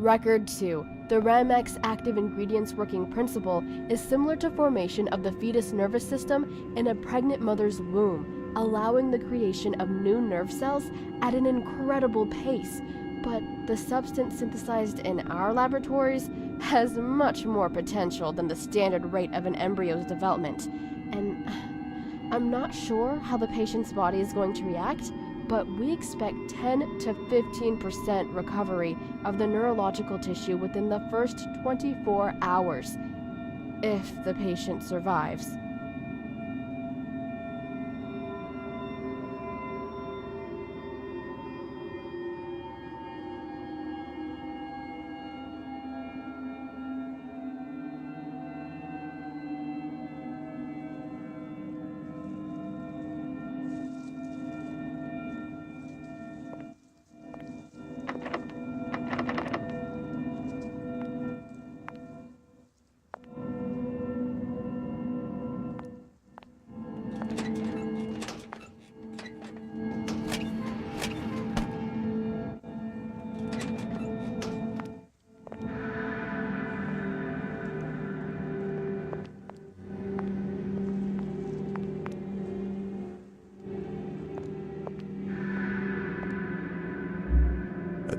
Record 2. The Ramex active ingredients working principle is similar to formation of the fetus nervous system in a pregnant mother's womb, allowing the creation of new nerve cells at an incredible pace. But the substance synthesized in our laboratories has much more potential than the standard rate of an embryo's development. And I'm not sure how the patient's body is going to react, but we expect 10 to 15% recovery of the neurological tissue within the first 24 hours, if the patient survives.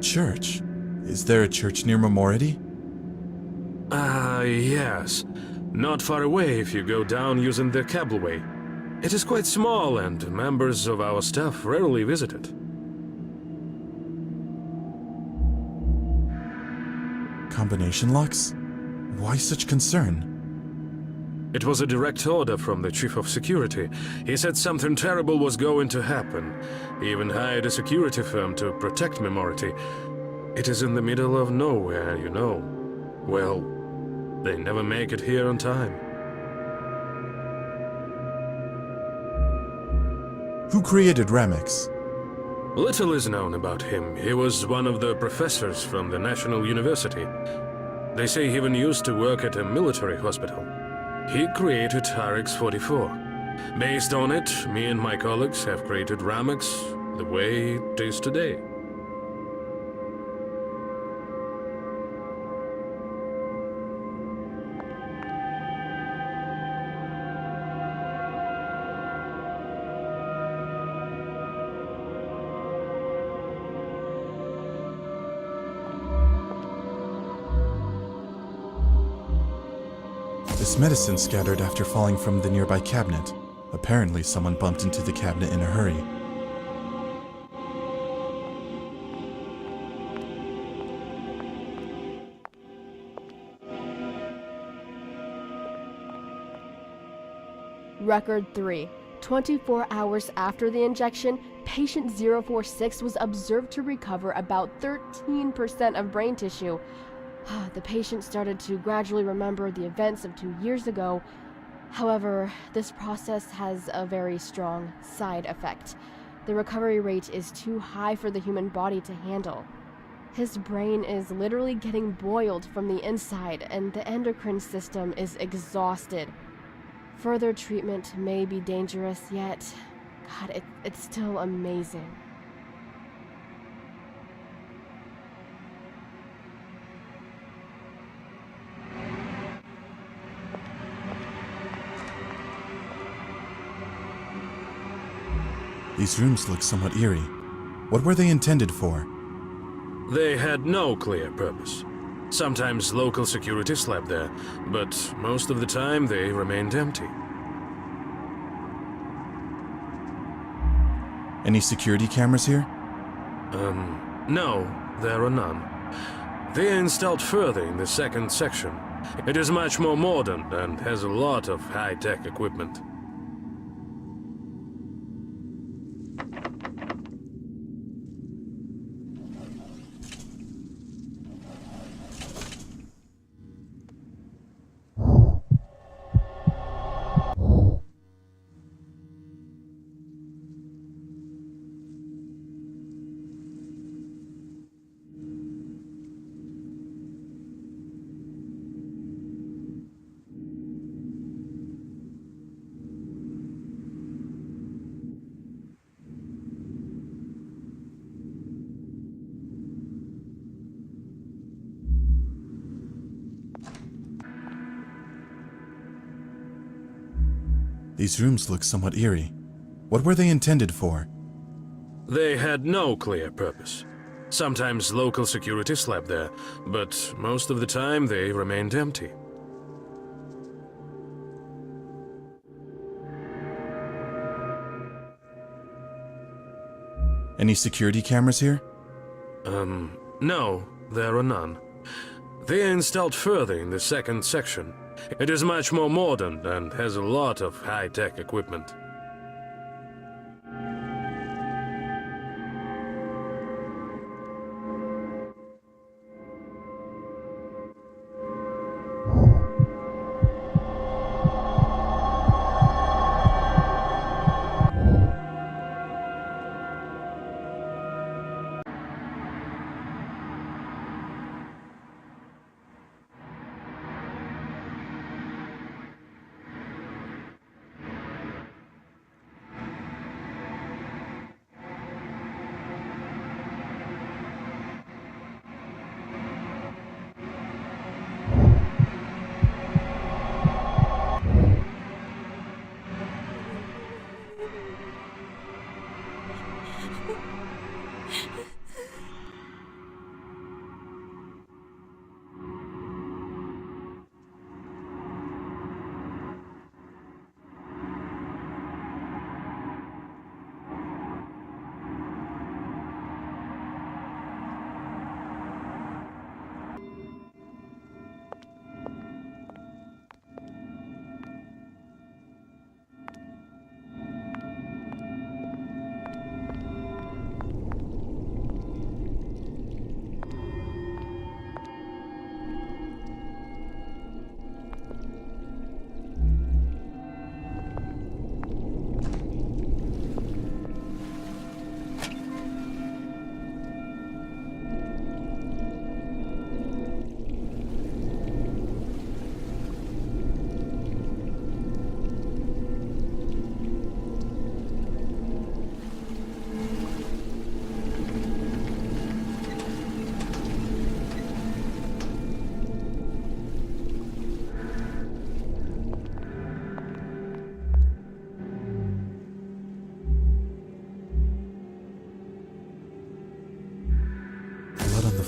Church? Is there a church near Mémority? Yes. Not far away if you go down using the cableway. It is quite small and members of our staff rarely visit it. Combination locks? Why such concern? It was a direct order from the chief of security. He said something terrible was going to happen. He even hired a security firm to protect Mémority. It is in the middle of nowhere, you know. Well, they never make it here on time. Who created Ramex? Little is known about him. He was one of the professors from the National University. They say he even used to work at a military hospital. He created RX-44. Based on it, me and my colleagues have created Ramex the way it is today. This medicine scattered after falling from the nearby cabinet. Apparently, someone bumped into the cabinet in a hurry. Record 3. 24 hours after the injection, patient 046 was observed to recover about 13% of brain tissue. The patient started to gradually remember the events of 2 years ago. However, this process has a very strong side effect. The recovery rate is too high for the human body to handle. His brain is literally getting boiled from the inside, and the endocrine system is exhausted. Further treatment may be dangerous, yet, God, it's still amazing. These rooms look somewhat eerie. What were they intended for? They had no clear purpose. Sometimes local security slept there, but most of the time they remained empty. Any security cameras here? No, there are none. They are installed further in the second section. It is much more modern and has a lot of high-tech equipment. These rooms look somewhat eerie. What were they intended for? They had no clear purpose. Sometimes local security slept there, but most of the time they remained empty. Any security cameras here? No, there are none. They are installed further in the second section. It is much more modern and has a lot of high-tech equipment.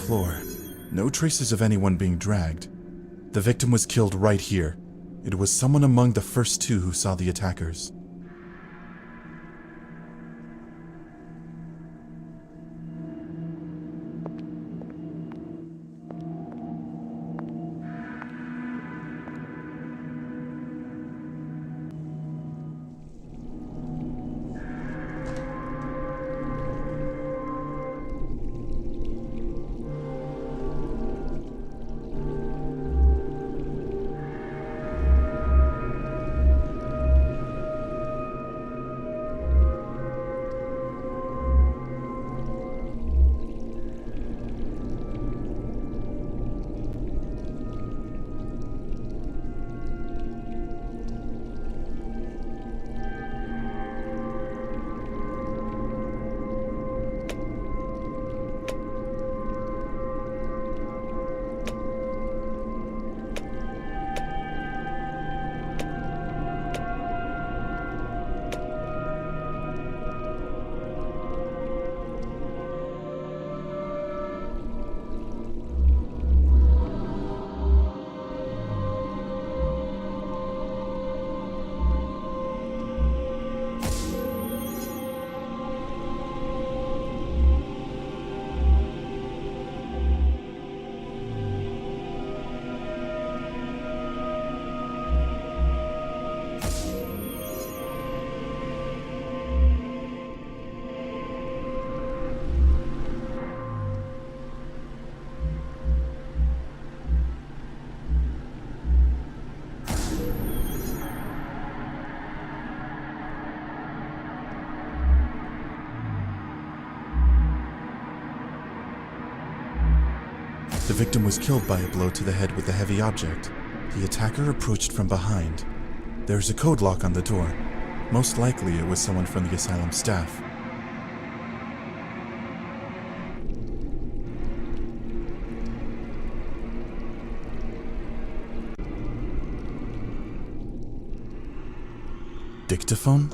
Floor. No traces of anyone being dragged. The victim was killed right here. It was someone among the first two who saw the attackers. The victim was killed by a blow to the head with a heavy object. The attacker approached from behind. There's a code lock on the door. Most likely it was someone from the asylum staff. dictaphone?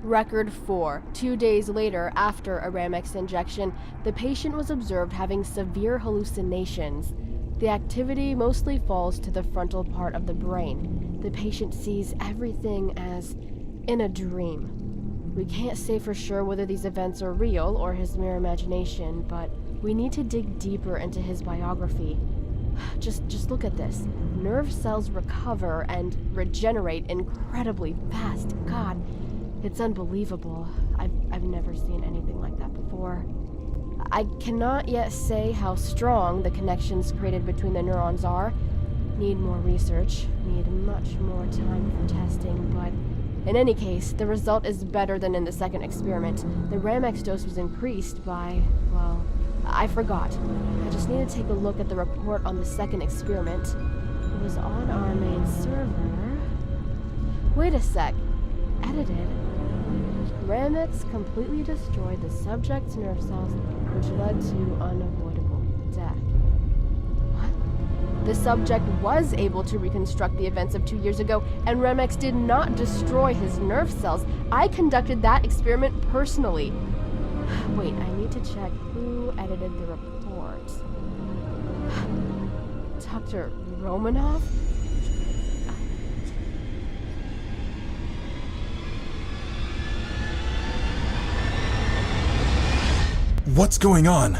Record 4. 2 days later, after a Ramex injection, the patient was observed having severe hallucinations. The activity mostly falls to the frontal part of the brain. The patient sees everything as in a dream. We can't say for sure whether these events are real or his mere imagination, but we need to dig deeper into his biography. Just look at this. Nerve cells recover and regenerate incredibly fast. God, it's unbelievable. I've never seen anything like that before. I cannot yet say how strong the connections created between the neurons are. Need more research, need much more time for testing, but in any case, the result is better than in the second experiment. The Ramex dose was increased by, well, I forgot. I just need to take a look at the report on the second experiment. It was on our main server. Wait a sec. Edited. Ramex completely destroyed the subject's nerve cells, which led to unavoidable death. What? The subject was able to reconstruct the events of 2 years ago, and Ramex did not destroy his nerve cells. I conducted that experiment personally. Wait, I need to check who edited the report. Dr. Romanov? What's going on?